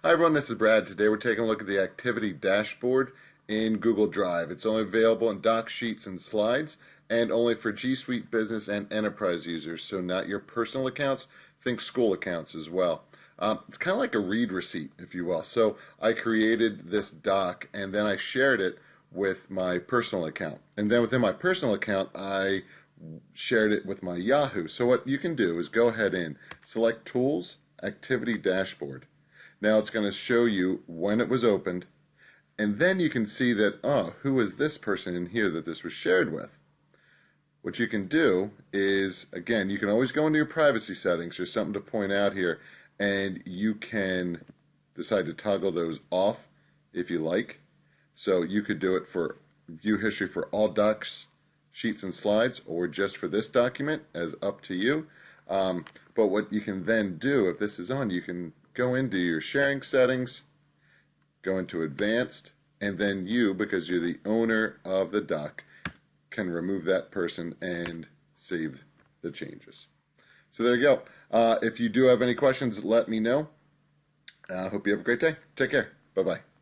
Hi everyone, this is Brad. Today we're taking a look at the activity dashboard in Google Drive. It's only available in Docs, Sheets, and Slides, and only for G Suite Business and Enterprise users, so not your personal accounts, think school accounts as well. It's kind of like a read receipt, if you will. So I created this doc and then I shared it with my personal account. And then within my personal account, I shared it with my Yahoo. So what you can do is go ahead and select Tools, Activity Dashboard. Now it's going to show you when it was opened, and then you can see that, oh, who is this person in here that this was shared with? What you can do is, again, you can always go into your privacy settings. There's something to point out here, and you can decide to toggle those off if you like. So you could do it for view history for all docs, sheets, and slides, or just for this document, as up to you. But what you can then do, if this is on, you can go into your sharing settings, go into advanced, and then you, because you're the owner of the doc, can remove that person and save the changes. So there you go. If you do have any questions, let me know. I hope you have a great day. Take care. Bye-bye.